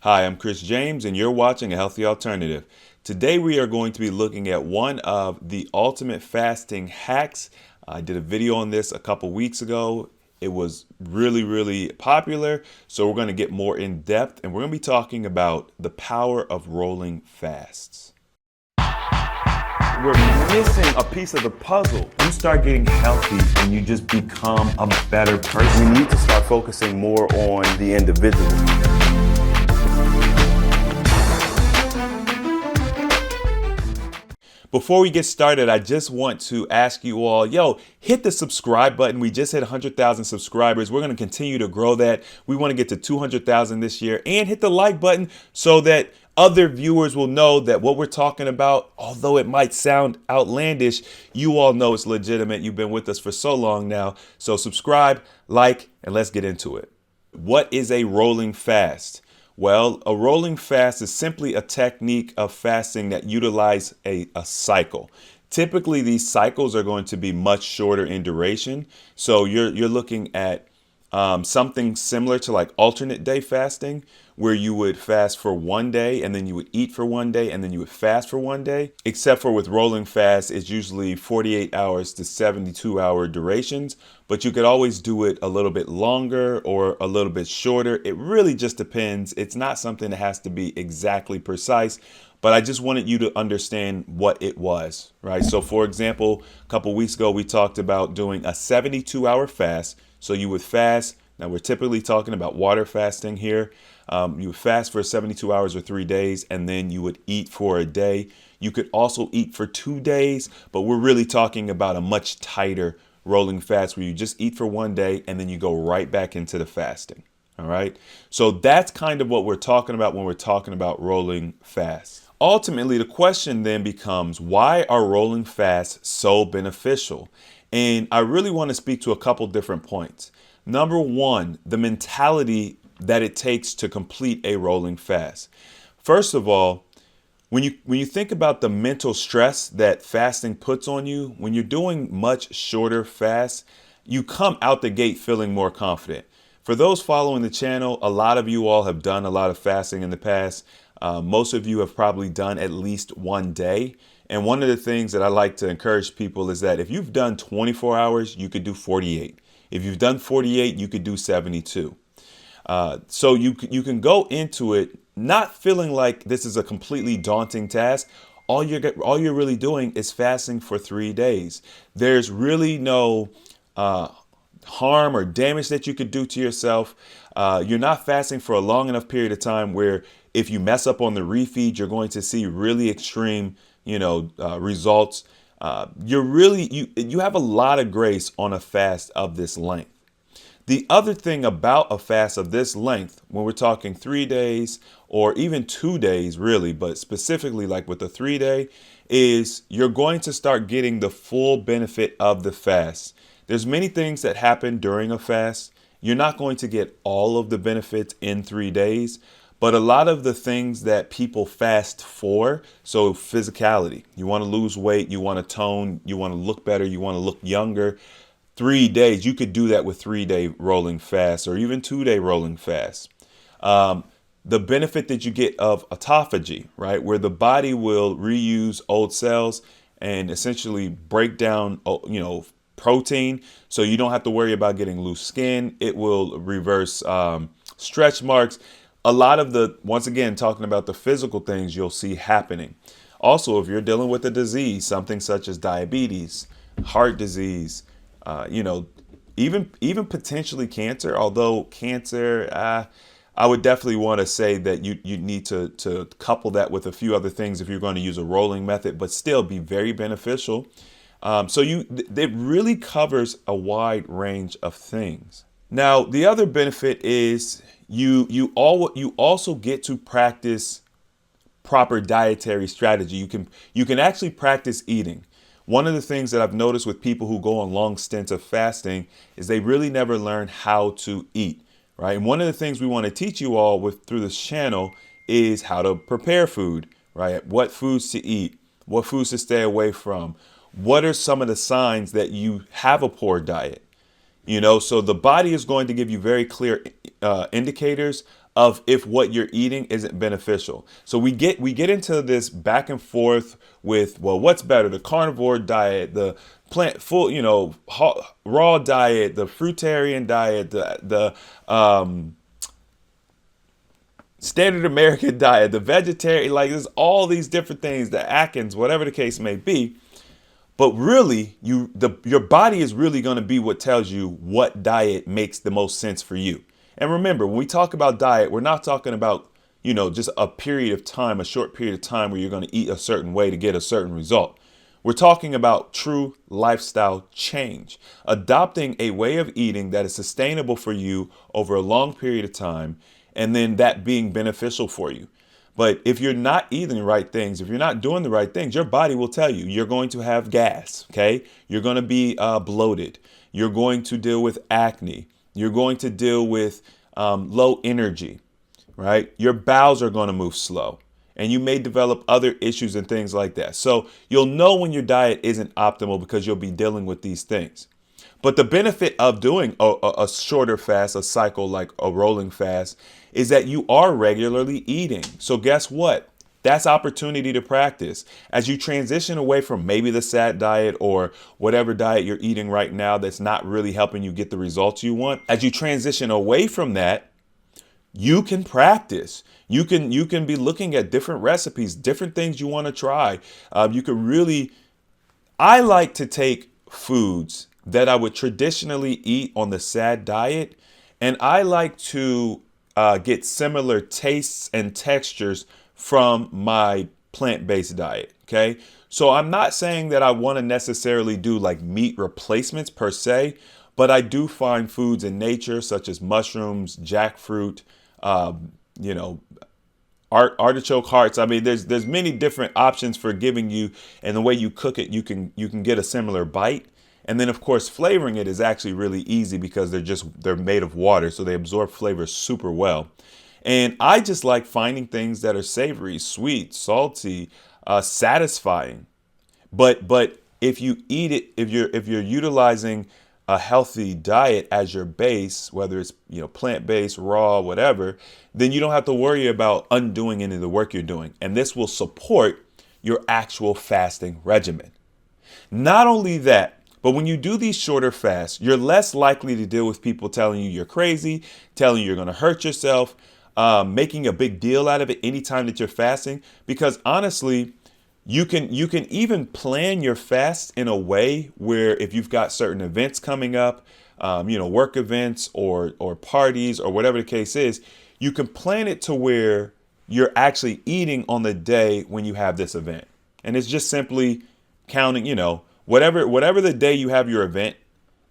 Hi, I'm Chris James, and you're watching A Healthy Alternative. Today, we are going to be looking at one of the ultimate fasting hacks. I did a video on this a couple weeks ago. It was really popular, so we're going to get more in depth, and we're going to be talking about the power of rolling fasts. We're missing a piece of the puzzle. You start getting healthy and you just become a better person. We need to start focusing more on the individual. Before we get started, I just want to ask you all, hit the subscribe button. We just hit 100,000 subscribers. We're going to continue to grow that. We want to get to 200,000 this year, and hit the like button so that other viewers will know that what we're talking about, although it might sound outlandish, you all know it's legitimate. You've been with us for so long now. So subscribe, like, and let's get into it. What is a rolling fast? Well, a rolling fast is simply a technique of fasting that utilizes a cycle. Typically, these cycles are going to be much shorter in duration. So you're looking at something similar to like alternate day fasting, where you would fast for one day and then you would eat for one day and then you would fast for one day. Except for with rolling fast, it's usually 48 hours to 72-hour durations, but you could always do it a little bit longer or a little bit shorter. It really just depends. It's not something that has to be exactly precise, but I just wanted you to understand what it was, right? So for example, a couple weeks ago, we talked about doing a 72-hour fast. So you would fast. Now we're typically talking about water fasting here. You would fast for 72 hours or 3 days, and then you would eat for a day. You could also eat for 2 days, but we're really talking about a much tighter rolling fast where you just eat for one day and then you go right back into the fasting. All right. So that's kind of what we're talking about when we're talking about rolling fasts. Ultimately, the question then becomes, why are rolling fasts so beneficial? And I really want to speak to a couple different points. Number one, the mentality that it takes to complete a rolling fast. First of all, when you think about the mental stress that fasting puts on you, when you're doing much shorter fasts, you come out the gate feeling more confident. For those following the channel, a lot of you all have done a lot of fasting in the past. Most of you have probably done at least one day. And one of the things that I like to encourage people is that if you've done 24 hours, you could do 48. If you've done 48, you could do 72. So you can go into it not feeling like this is a completely daunting task. All you're really doing is fasting for 3 days. There's really no harm or damage that you could do to yourself. You're not fasting for a long enough period of time where if you mess up on the refeed, you're going to see really extreme results. You have a lot of grace on a fast of this length. The other thing about a fast of this length, when we're talking 3 days or even 2 days really, but specifically like with the 3 day, is you're going to start getting the full benefit of the fast. There's many things that happen during a fast. You're not going to get all of the benefits in 3 days. But a lot of the things that people fast for, so physicality, you want to lose weight, you want to tone, you want to look better, you want to look younger. 3 days, you could do that with 3 day rolling fast or even 2 day rolling fast. The benefit that you get of autophagy, right, where the body will reuse old cells and essentially break down, protein, so you don't have to worry about getting loose skin. It will reverse stretch marks. A lot of once again, talking about the physical things you'll see happening. Also, if you're dealing with a disease, something such as diabetes, heart disease, even potentially cancer, although cancer, I would definitely want to say that you need to couple that with a few other things if you're going to use a rolling method, but still be very beneficial. It really covers a wide range of things. Now, the other benefit is you also get to practice proper dietary strategy. You can actually practice eating. One of the things that I've noticed with people who go on long stints of fasting is they really never learn how to eat, right? And one of the things we want to teach you all through this channel is how to prepare food, right? What foods to eat, what foods to stay away from. What are some of the signs that you have a poor diet? So the body is going to give you very clear indicators of if what you're eating isn't beneficial. So we get into this back and forth with, well, what's better, the carnivore diet, the plant full, raw diet, the fruitarian diet, the standard American diet, the vegetarian, like there's all these different things, the Atkins, whatever the case may be. But really, your body is really going to be what tells you what diet makes the most sense for you. And remember, when we talk about diet, we're not talking about, just a period of time, a short period of time where you're going to eat a certain way to get a certain result. We're talking about true lifestyle change, adopting a way of eating that is sustainable for you over a long period of time, and then that being beneficial for you. But if you're not eating the right things, if you're not doing the right things, your body will tell you you're going to have gas, okay? You're going to be bloated. You're going to deal with acne. You're going to deal with low energy, right? Your bowels are going to move slow, and you may develop other issues and things like that. So you'll know when your diet isn't optimal because you'll be dealing with these things. But the benefit of doing a shorter fast, a cycle like a rolling fast, is that you are regularly eating. So guess what? That's opportunity to practice. As you transition away from maybe the SAT diet or whatever diet you're eating right now that's not really helping you get the results you want, as you transition away from that, you can practice. You can be looking at different recipes, different things you want to try. I like to take foods that I would traditionally eat on the SAD diet, and I like to get similar tastes and textures from my plant-based diet, okay? So I'm not saying that I want to necessarily do like meat replacements per se, but I do find foods in nature such as mushrooms, jackfruit, artichoke hearts. I mean, there's many different options for giving you, and the way you cook it, you can get a similar bite. And then, of course, flavoring it is actually really easy because they're made of water, so they absorb flavor super well. And I just like finding things that are savory, sweet, salty, satisfying. But if you eat it, if you're utilizing a healthy diet as your base, whether it's plant-based, raw, whatever, then you don't have to worry about undoing any of the work you're doing. And this will support your actual fasting regimen. Not only that, but when you do these shorter fasts, you're less likely to deal with people telling you you're crazy, telling you you're going to hurt yourself, making a big deal out of it anytime that you're fasting. Because honestly, you can even plan your fast in a way where if you've got certain events coming up, work events or parties or whatever the case is, you can plan it to where you're actually eating on the day when you have this event. And it's just simply counting, whatever the day you have your event,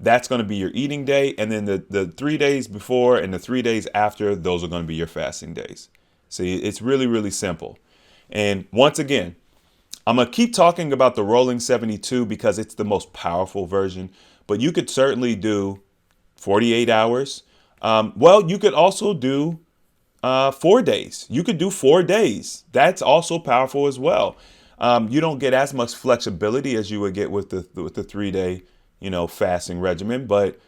that's going to be your eating day. And then the 3 days before and the 3 days after, those are going to be your fasting days. See, it's really, really simple. And once again, I'm going to keep talking about the rolling 72 because it's the most powerful version, but you could certainly do 48 hours. You could also do 4 days. You could do 4 days. That's also powerful as well. You don't get as much flexibility as you would get with the 3-day, fasting regimen, but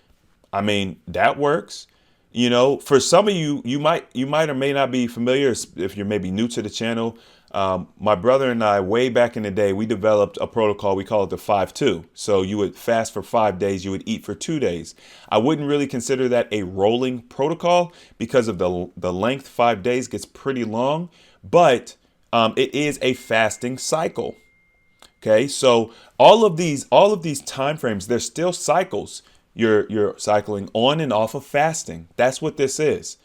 I mean, that works. For some of you, you might or may not be familiar if you're maybe new to the channel. My brother and I, way back in the day, we developed a protocol. We call it the 5-2. So you would fast for 5 days. You would eat for 2 days. I wouldn't really consider that a rolling protocol because of the length. 5 days gets pretty long, but it is a fasting cycle. Okay, so all of these time frames, they're still cycles. You're cycling on and off of fasting. That's what this is,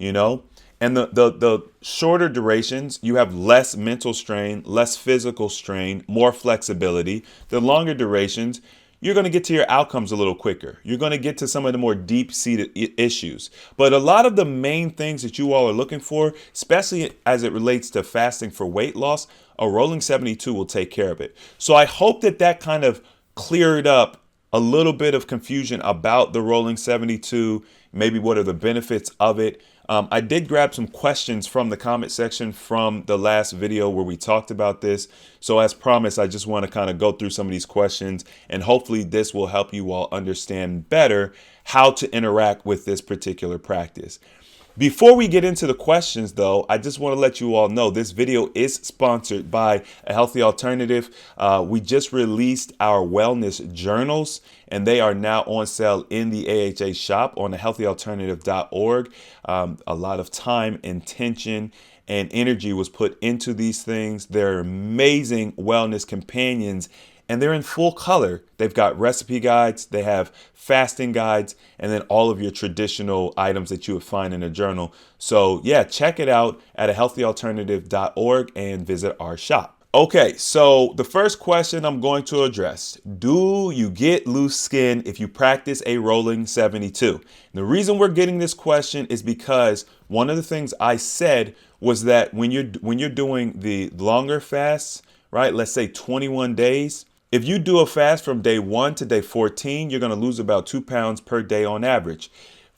And the shorter durations, you have less mental strain, less physical strain, more flexibility. The longer durations, you're going to get to your outcomes a little quicker. You're going to get to some of the more deep-seated issues. But a lot of the main things that you all are looking for, especially as it relates to fasting for weight loss, a rolling 72 will take care of it. So I hope that kind of cleared up a little bit of confusion about the rolling 72, maybe what are the benefits of it. I did grab some questions from the comment section from the last video where we talked about this. So as promised, I just want to kind of go through some of these questions, and hopefully this will help you all understand better how to interact with this particular practice. Before we get into the questions, though, I just want to let you all know this video is sponsored by A Healthy Alternative. We just released our wellness journals, and they are now on sale in the AHA shop on thehealthyalternative.org. A lot of time, intention, and energy was put into these things. They're amazing wellness companions, and they're in full color. They've got recipe guides, they have fasting guides, and then all of your traditional items that you would find in a journal. So yeah, check it out at ahealthyalternative.org and visit our shop. Okay, so the first question I'm going to address: do you get loose skin if you practice a rolling 72? And the reason we're getting this question is because one of the things I said was that when you're doing the longer fasts, right? Let's say 21 days. If you do a fast from day 1 to day 14, you're going to lose about 2 pounds per day on average.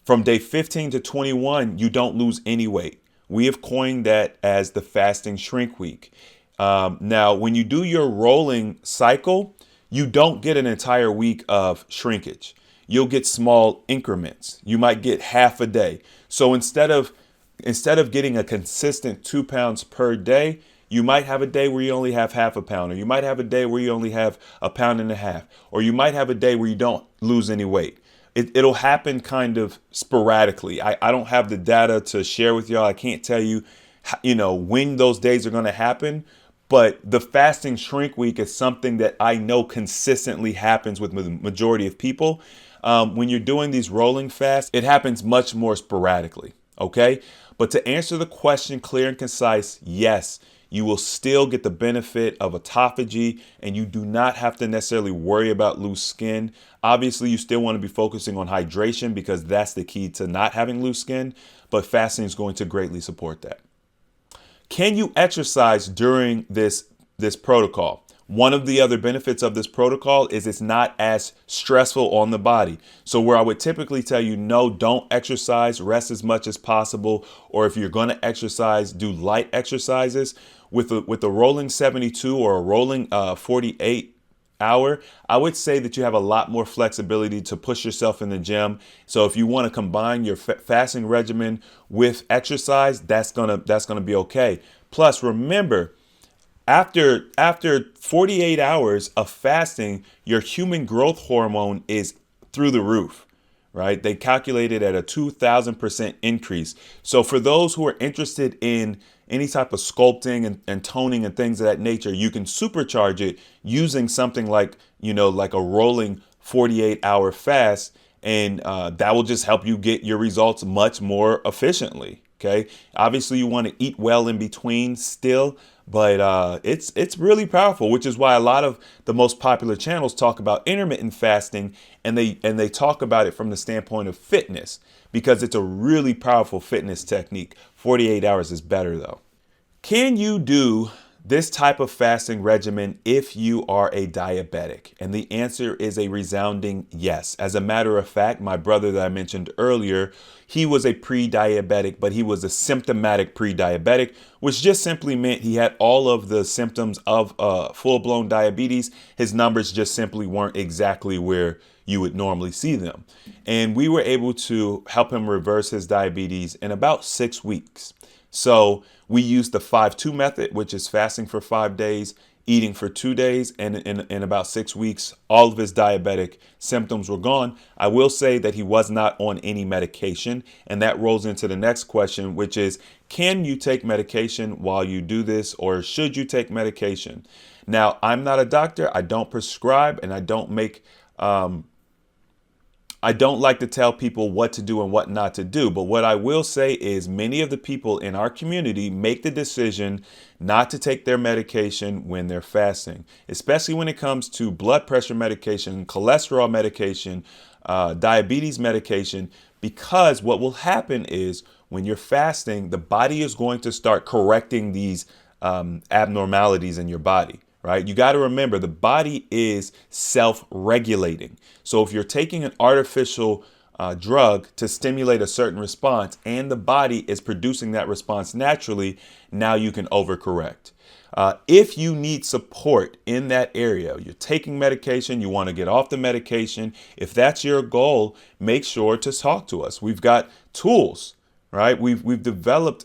From day 15 to 21, you don't lose any weight. We have coined that as the fasting shrink week. Now, when you do your rolling cycle, you don't get an entire week of shrinkage. You'll get small increments. You might get half a day. So instead of getting a consistent 2 pounds per day, you might have a day where you only have half a pound, or you might have a day where you only have a pound and a half, or you might have a day where you don't lose any weight. It'll happen kind of sporadically. I don't have the data to share with y'all. I can't tell you, when those days are going to happen. But the fasting shrink week is something that I know consistently happens with the majority of people. When you're doing these rolling fasts, it happens much more sporadically. Okay. But to answer the question clear and concise, yes, you will still get the benefit of autophagy, and you do not have to necessarily worry about loose skin. Obviously, you still want to be focusing on hydration because that's the key to not having loose skin, but fasting is going to greatly support that. Can you exercise during this protocol? One of the other benefits of this protocol is it's not as stressful on the body. So where I would typically tell you, no, don't exercise, rest as much as possible. Or if you're going to exercise, do light exercises. With a rolling 72 or a rolling 48 hour, I would say that you have a lot more flexibility to push yourself in the gym. So if you want to combine your fasting regimen with exercise, that's gonna be okay. Plus, remember, after 48 hours of fasting, your human growth hormone is through the roof, right? They calculated at a 2,000% increase. So for those who are interested in any type of sculpting and toning and things of that nature, you can supercharge it using something like a rolling 48-hour fast. And that will just help you get your results much more efficiently. Okay. Obviously, you want to eat well in between still, but it's really powerful, which is why a lot of the most popular channels talk about intermittent fasting, and they talk about it from the standpoint of fitness, because it's a really powerful fitness technique. 48 hours is better though. Can you do this type of fasting regimen if you are a diabetic? And the answer is a resounding yes. As a matter of fact, my brother that I mentioned earlier, he was a pre-diabetic, but he was a symptomatic pre-diabetic, which just simply meant he had all of the symptoms of full-blown diabetes. His numbers just simply weren't exactly where you would normally see them. And we were able to help him reverse his diabetes in about 6 weeks. So we used the 5-2 method, which is fasting for 5 days, eating for 2 days, and in about 6 weeks, all of his diabetic symptoms were gone. I will say that he was not on any medication, and that rolls into the next question, which is, can you take medication while you do this, or should you take medication? Now, I'm not a doctor. I don't prescribe, and I don't like to tell people what to do and what not to do. But what I will say is many of the people in our community make the decision not to take their medication when they're fasting, especially when it comes to blood pressure medication, cholesterol medication, diabetes medication, because what will happen is when you're fasting, the body is going to start correcting these abnormalities in your body. Right? You got to remember, the body is self-regulating. So if you're taking an artificial drug to stimulate a certain response and the body is producing that response naturally, now you can overcorrect. If you need support in that area, you're taking medication, you want to get off the medication, if that's your goal, make sure to talk to us. We've got tools, right? We've developed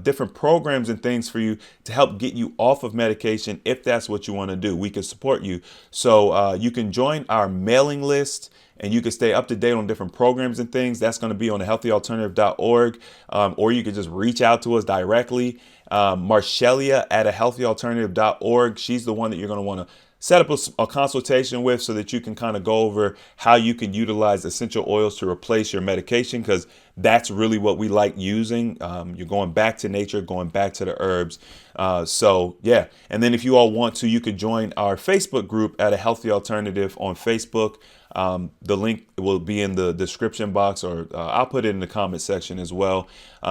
different programs and things for you to help get you off of medication if that's what you want to do. We can support you. So you can join our mailing list and you can stay up to date on different programs and things. That's going to be on ahealthyalternative.org, or you can just reach out to us directly. Marcellia at ahealthyalternative.org. She's the one that you're going to want to set up a consultation with so that you can kind of go over how you can utilize essential oils to replace your medication, because that's really what we like using. You're going back to nature, going back to the herbs. So yeah. And then if you all want to, you could join our Facebook group at A Healthy Alternative on Facebook. The link will be in the description box, or I'll put it in the comment section as well,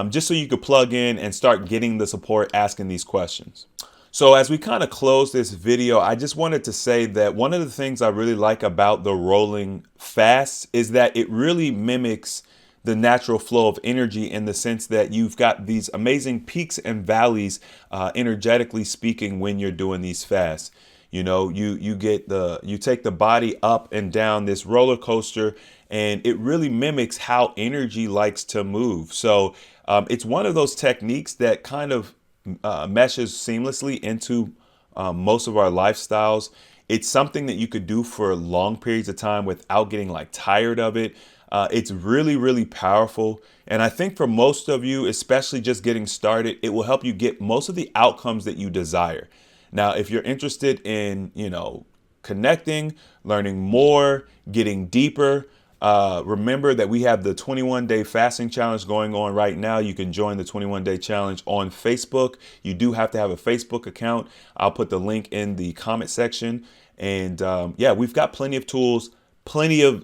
just so you could plug in and start getting the support asking these questions. So as we kind of close this video, I just wanted to say that one of the things I really like about the rolling fast is that it really mimics the natural flow of energy, in the sense that you've got these amazing peaks and valleys, energetically speaking, when you're doing these fasts. You know, you take the body up and down this roller coaster, and it really mimics how energy likes to move. So it's one of those techniques that kind of meshes seamlessly into most of our lifestyles. It's something that you could do for long periods of time without getting like tired of it. It's really, really powerful. And I think for most of you, especially just getting started, it will help you get most of the outcomes that you desire. Now, if you're interested in, connecting, learning more, getting deeper, remember that we have the 21-day fasting challenge going on right now. You can join the 21-day challenge on Facebook. You do have to have a Facebook account. I'll put the link in the comment section. And yeah, we've got plenty of tools, if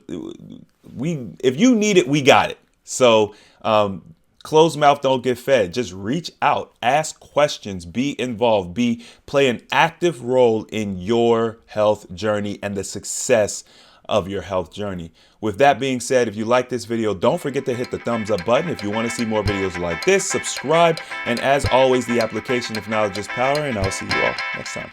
you need it, we got it. So closed mouth don't get fed. Just reach out, ask questions, be involved, play an active role in your health journey and the success of your health journey. With that being said, if you like this video, don't forget to hit the thumbs up button. If you want to see more videos like this, subscribe. And as always, the application of knowledge is power, and I'll see you all next time.